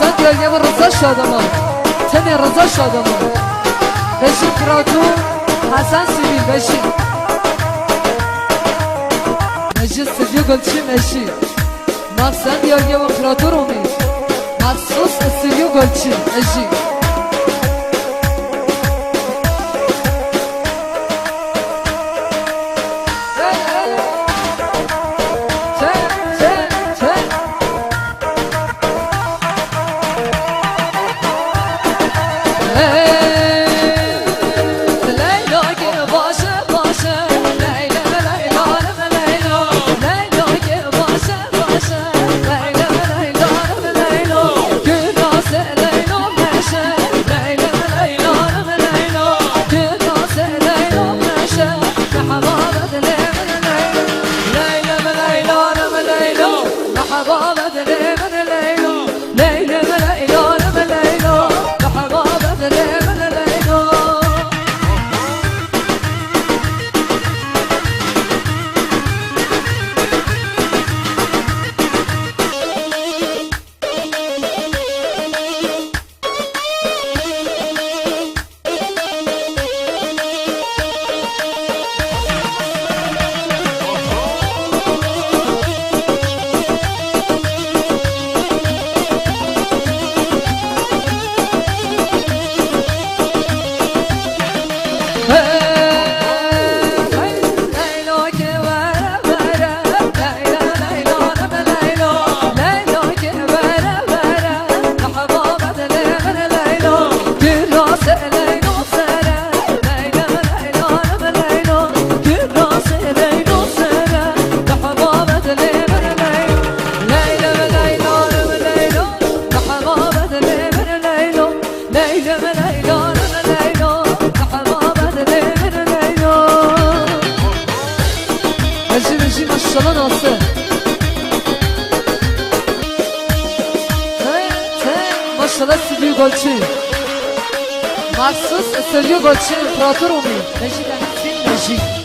مقصد دیگه با رضا شادمان تنی رضا شادمان بشین کراتو حسن سیبیل بشین مجید سیدیو گلچی مشین مقصد دیگه با کراتو رومی مخصوص استودیو گلچی مشین مخصوص استودیو گلچی امپراتور اومی نجی دهتین نجی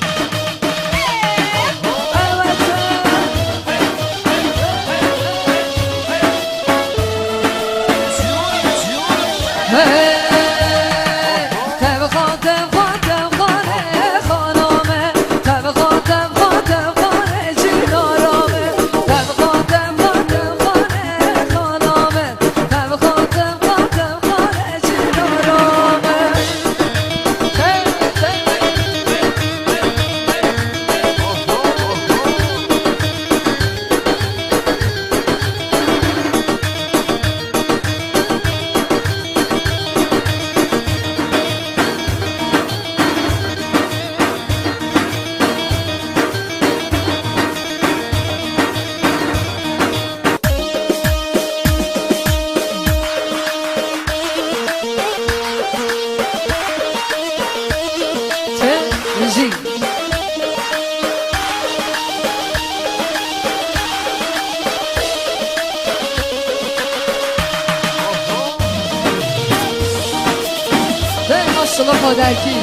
ماشالله مادرکی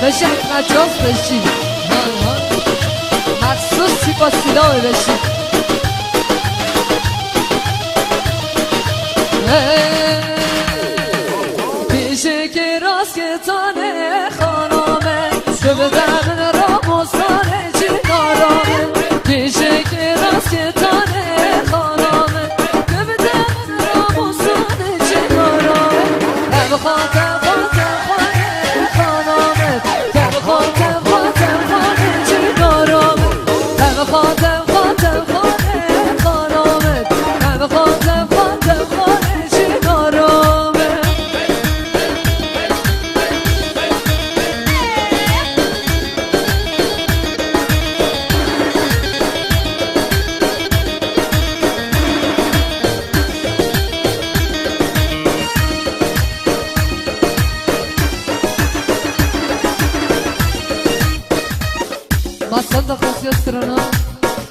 بشی حکمت جاز بشی مخصوص سیپا سیلاه بشی پیشه که راست که تانه خانامه تو به دمن را مستانه چی نارامه پیشه که راست که تانه خانامه تو به دمن را مستانه چی نارامه نبخواه مقصد خاصیت سرنا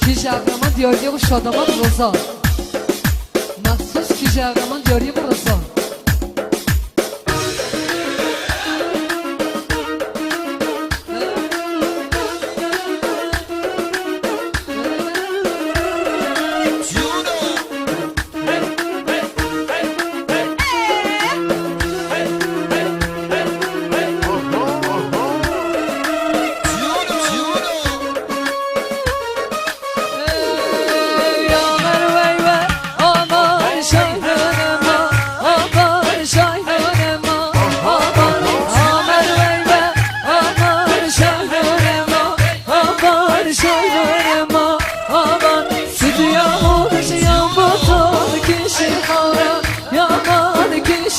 کیش اقرمان دیاری و شادمان روزا مخصوص کیش اقرمان دیاری و روزا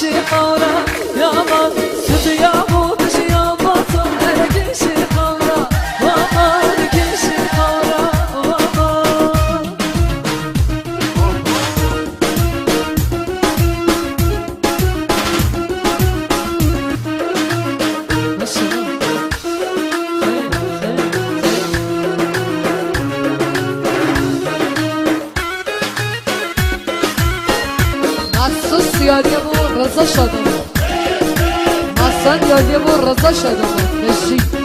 کشی خورا یا من سوت یا بودش یا باتا کشی خورا یا من کشی خورا مخصوص یادیه بود رضا شده مخصوص یادیه بود رضا شده بشی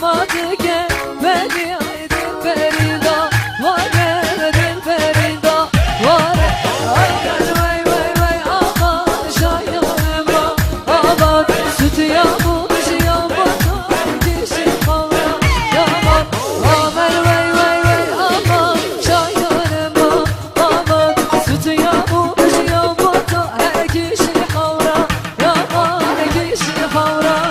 ما دیگه بری دل بریدا واره دل بریدا واره وای وای وای آقا شایان ما آقا سوتیا بوش یا با کشی خورا یا ما آمر وای وای وای آقا شایان ما آقا سوتیا بوش یا با کشی خورا یا ما کشی خورا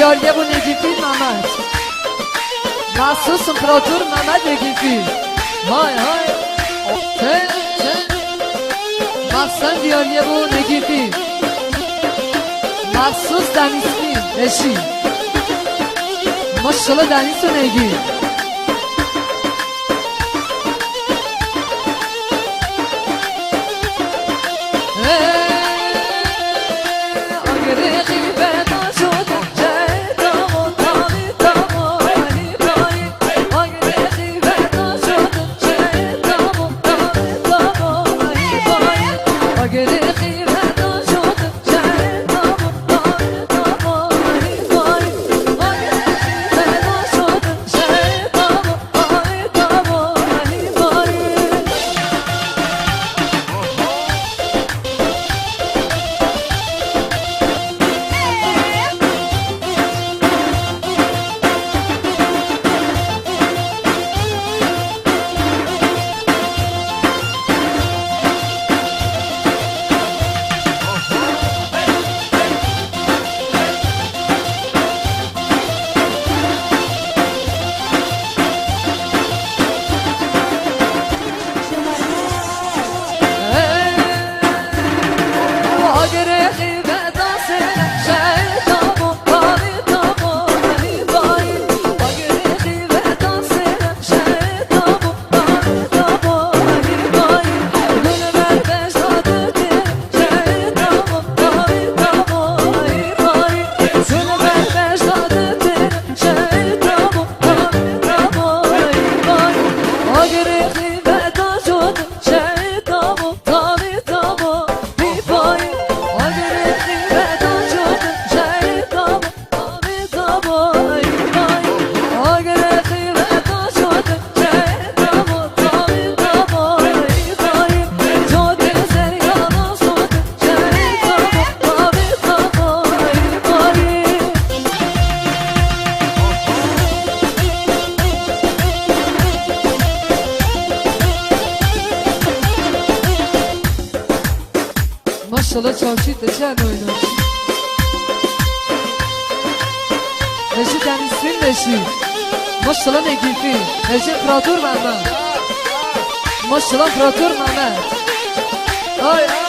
یاریه بو نگیفی محمد مخصوص امپراتور محمد نگیفی های های مخصوص یاریه بو نگیفی مخصوص دنیسفی نشی ماشالله دنیس و نگی ماشالله چاوشید چند oyunu نشی دنیسفیل نشی ماشالله نگیفی نشی امپراتور محمد ماشالله امپراتور محمد آی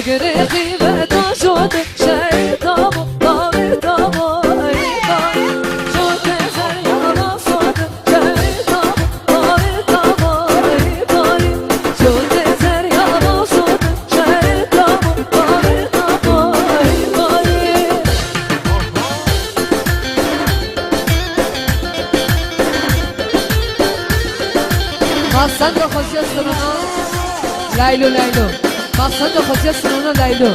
گرفتی و تا شد شیطان داوی داوی شد زریانا شد شیطان داوی داوی شد زریانا شد شیطان داوی داوی مقصد رو خوشی از لیلو لیلو مقصد خاطی از سنونا لیلو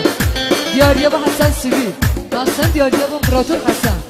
دیاریا با حسن سیوی مقصد دیاریا با امپراتور حسن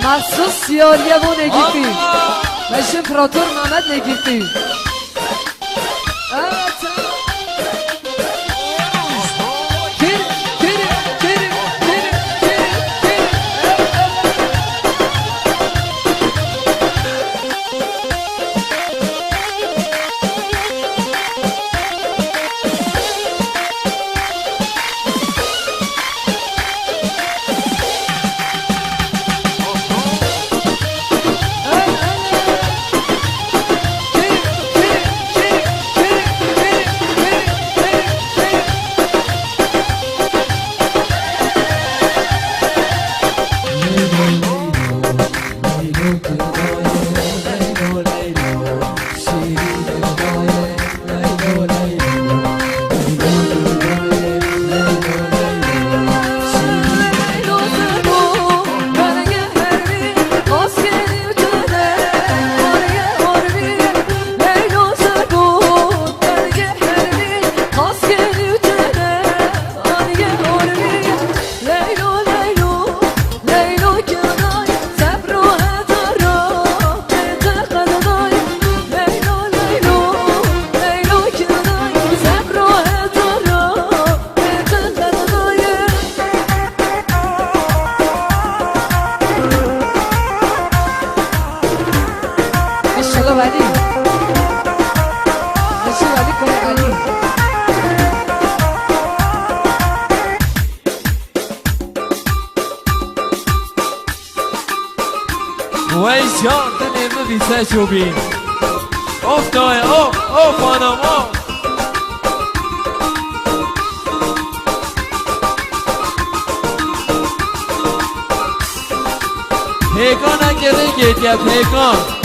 مخصوص سیاریه و نگیفی مش امپراتور محمد نگیفی ویشان تنیمه بیسه چوبین اوف دای اوف خانم اوف پیکان نگره گیتیا پیکان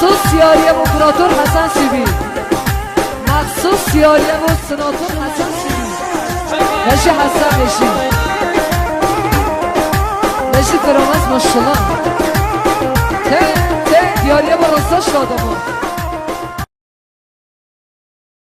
مخصوص یاری امپراتور حسن سیبی مخصوص یاری سناتور حسن سیبی نشی حسن نشی فرامز ماشالله ته یاری با راستا شادمان